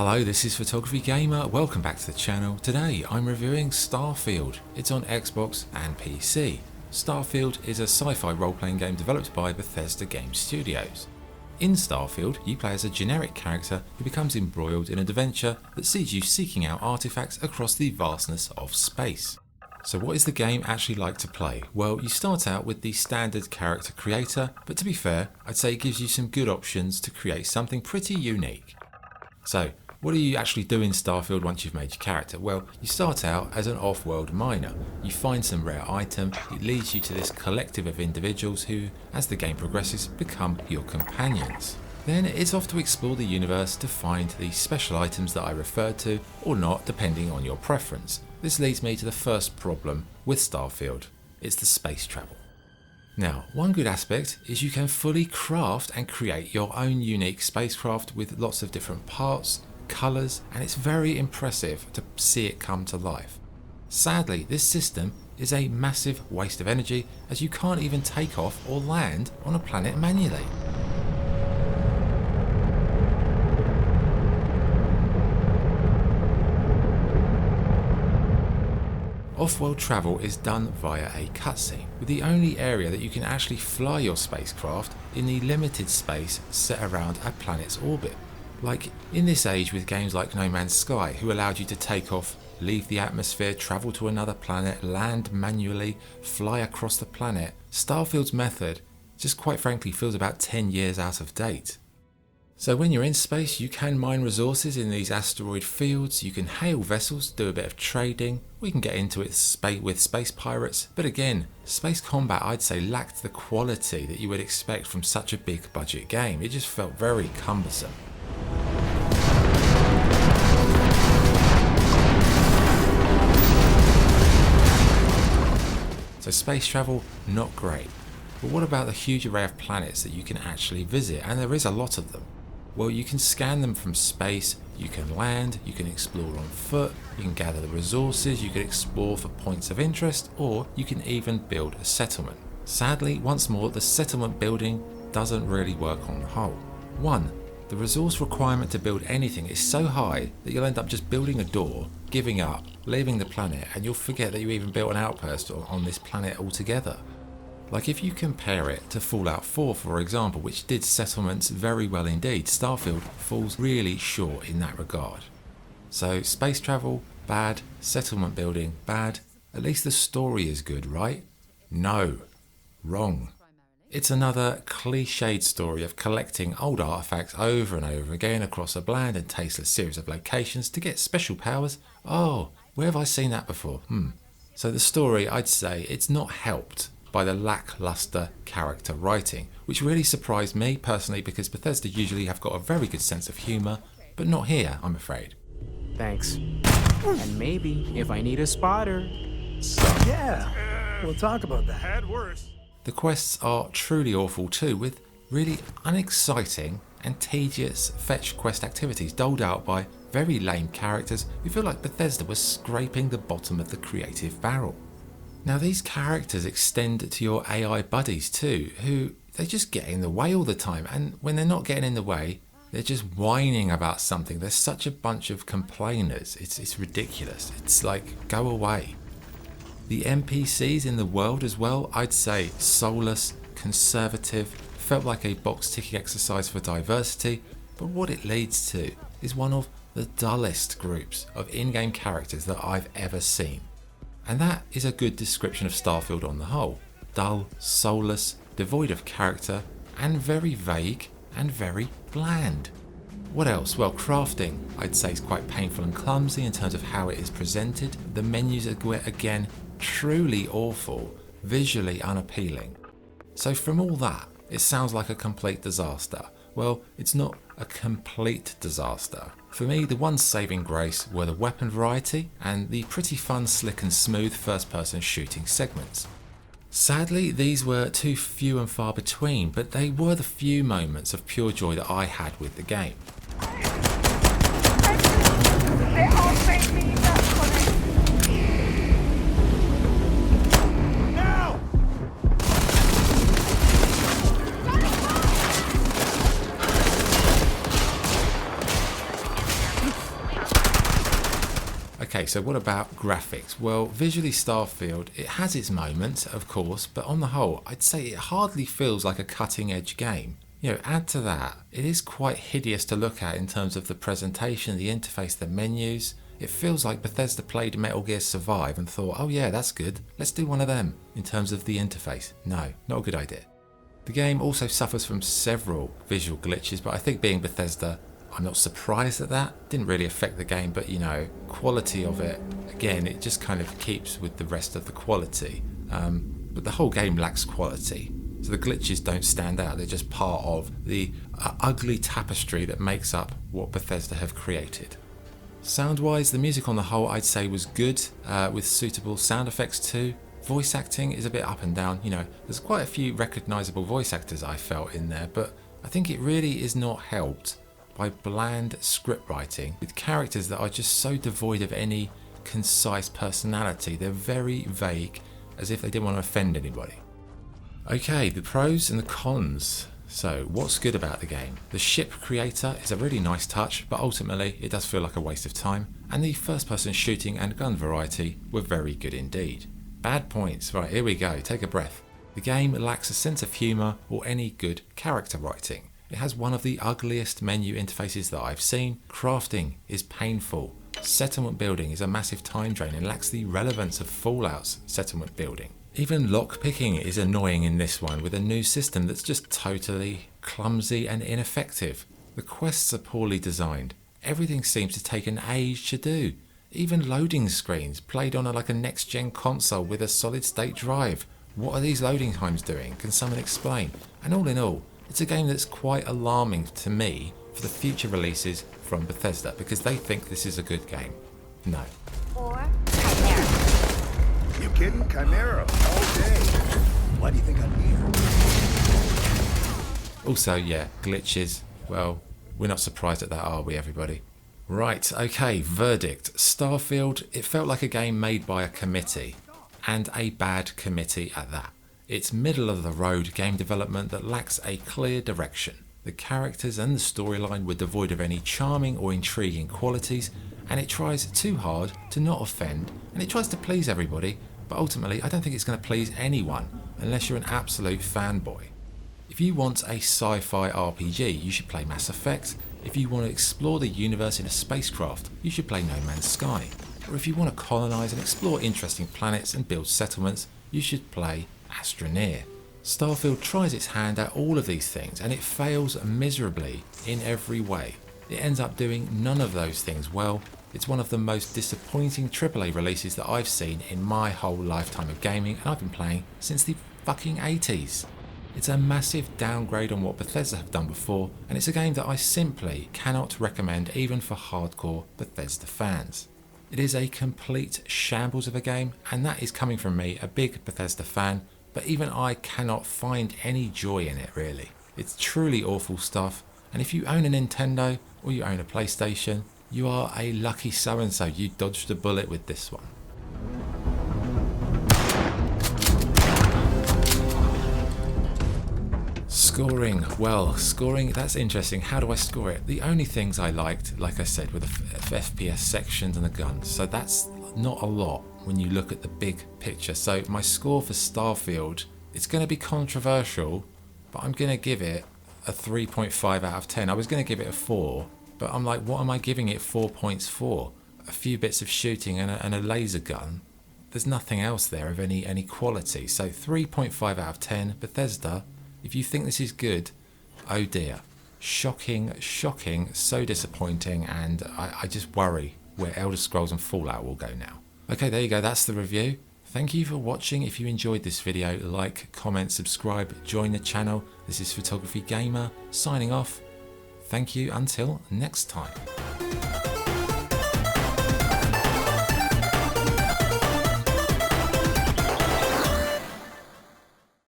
Hello, this is Photography Gamer. Welcome back to the channel. Today I'm reviewing Starfield. It's on Xbox and PC. Starfield is a sci-fi role-playing game developed by Bethesda Game Studios. In Starfield, you play as a generic character who becomes embroiled in an adventure that sees you seeking out artifacts across the vastness of space. So what is the game actually like to play? Well, you start out with the standard character creator, but to be fair, I'd say it gives you some good options to create something pretty unique. So, what do you actually do in Starfield once you've made your character? Well, you start out as an off-world miner. You find some rare item, it leads you to this collective of individuals who, as the game progresses, become your companions. Then it's off to explore the universe to find the special items that I referred to, or not, depending on your preference. This leads me to the first problem with Starfield. It's the space travel. Now, one good aspect is you can fully craft and create your own unique spacecraft with lots of different parts, colours, and it's very impressive to see it come to life. Sadly, this system is a massive waste of energy as you can't even take off or land on a planet manually. Off-world travel is done via a cutscene, with the only area that you can actually fly your spacecraft in the limited space set around a planet's orbit. Like in this age with games like No Man's Sky, who allowed you to take off, leave the atmosphere, travel to another planet, land manually, fly across the planet, Starfield's method just quite frankly feels about 10 years out of date. So when you're in space, you can mine resources in these asteroid fields, you can hail vessels, do a bit of trading, we can get into it with space pirates, but again, space combat I'd say lacked the quality that you would expect from such a big budget game. It just felt very cumbersome. So space travel, not great. But what about the huge array of planets that you can actually visit? And there is a lot of them. Well, you can scan them from space, you can land, you can explore on foot, you can gather the resources, you can explore for points of interest, or you can even build a settlement. Sadly, once more, the settlement building doesn't really work on the whole. 1. The resource requirement to build anything is so high that you'll end up just building a door, giving up, leaving the planet, and you'll forget that you even built an outpost on this planet altogether. Like if you compare it to Fallout 4 for example, which did settlements very well indeed, Starfield falls really short in that regard. So space travel, bad, settlement building, bad, at least the story is good, right? No, wrong. It's another cliched story of collecting old artifacts over and over again across a bland and tasteless series of locations to get special powers. Oh, where have I seen that before? So the story, I'd say, it's not helped by the lackluster character writing, which really surprised me personally because Bethesda usually have got a very good sense of humour, but not here, I'm afraid. Thanks. And maybe if I need a spotter. Yeah, we'll talk about that. Had worse. The quests are truly awful too, with really unexciting and tedious fetch quest activities doled out by very lame characters who feel like Bethesda was scraping the bottom of the creative barrel. Now these characters extend to your AI buddies too, who they just get in the way all the time, and when they're not getting in the way, they're just whining about something. They're such a bunch of complainers, it's ridiculous. It's like, go away. The NPCs in the world as well, I'd say soulless, conservative, felt like a box ticking exercise for diversity, but what it leads to is one of the dullest groups of in-game characters that I've ever seen. And that is a good description of Starfield on the whole. Dull, soulless, devoid of character, and very vague and very bland. What else? Well, crafting, I'd say, is quite painful and clumsy in terms of how it is presented. The menus are, again, truly awful, visually unappealing. So from all that, it sounds like a complete disaster. Well, it's not a complete disaster. For me, the one saving grace were the weapon variety and the pretty fun, slick and smooth first-person shooting segments. Sadly, these were too few and far between, but they were the few moments of pure joy that I had with the game. They all make me Now! so what about graphics? Well, visually Starfield, it has its moments, of course, but on the whole, I'd say it hardly feels like a cutting edge game. You know, add to that, it is quite hideous to look at in terms of the presentation, the interface, the menus. It feels like Bethesda played Metal Gear Survive and thought, oh yeah, that's good, let's do one of them. In terms of the interface, no, not a good idea. The game also suffers from several visual glitches, but I think being Bethesda, I'm not surprised at that. Didn't really affect the game, but you know, quality of it, again, it just kind of keeps with the rest of the quality. But the whole game lacks quality. So the glitches don't stand out, they're just part of the ugly tapestry that makes up what Bethesda have created. Sound-wise, the music on the whole I'd say was good, with suitable sound effects too. Voice acting is a bit up and down, you know, there's quite a few recognisable voice actors I felt in there, but I think it really is not helped by bland script writing with characters that are just so devoid of any concise personality. They're very vague, as if they didn't want to offend anybody. Okay, the pros and the cons. So, what's good about the game? The ship creator is a really nice touch, but ultimately it does feel like a waste of time, and the first-person shooting and gun variety were very good indeed. Bad points. Right, here we go, take a breath. The game lacks a sense of humour or any good character writing. It has one of the ugliest menu interfaces that I've seen. Crafting is painful. Settlement building is a massive time drain and lacks the relevance of Fallout's settlement building. Even lockpicking is annoying in this one, with a new system that's just totally clumsy and ineffective. The quests are poorly designed. Everything seems to take an age to do. Even loading screens played on like a next-gen console with a solid-state drive. What are these loading times doing? Can someone explain? And all in all, it's a game that's quite alarming to me for the future releases from Bethesda, because they think this is a good game. No. Or Chimera. You kidding? Chimera all day. Why do you think I'm here? Also, yeah, glitches. Well, we're not surprised at that, are we, everybody? Right, okay, verdict. Starfield, it felt like a game made by a committee, and a bad committee at that. It's middle-of-the-road game development that lacks a clear direction. The characters and the storyline were devoid of any charming or intriguing qualities, and it tries too hard to not offend, and it tries to please everybody, but ultimately I don't think it's going to please anyone unless you're an absolute fanboy. If you want a sci-fi RPG, you should play Mass Effect. If you want to explore the universe in a spacecraft, you should play No Man's Sky. Or if you want to colonise and explore interesting planets and build settlements, you should play Astroneer. Starfield tries its hand at all of these things, and it fails miserably in every way. It ends up doing none of those things well. It's one of the most disappointing AAA releases that I've seen in my whole lifetime of gaming, and I've been playing since the fucking 80s. It's a massive downgrade on what Bethesda have done before, and it's a game that I simply cannot recommend even for hardcore Bethesda fans. It is a complete shambles of a game, and that is coming from me, a big Bethesda fan, but even I cannot find any joy in it really. It's truly awful stuff, and if you own a Nintendo or you own a PlayStation, you are a lucky so-and-so, you dodged a bullet with this one. Scoring, well, scoring, that's interesting. How do I score it? The only things I liked, like I said, were the FPS sections and the guns, so that's not a lot when you look at the big picture. So my score for Starfield, it's going to be controversial, but I'm going to give it a 3.5 out of 10. I was going to give it a 4, but I'm like, what am I giving it 4 points for? A few bits of shooting and a laser gun. There's nothing else there of any quality. So 3.5 out of 10. Bethesda, if you think this is good, oh dear. Shocking, so disappointing, and I just worry where Elder Scrolls and Fallout will go now. Okay, there you go, that's the review. Thank you for watching. If you enjoyed this video, like, comment, subscribe, join the channel. This is Photography Gamer, signing off. Thank you until next time.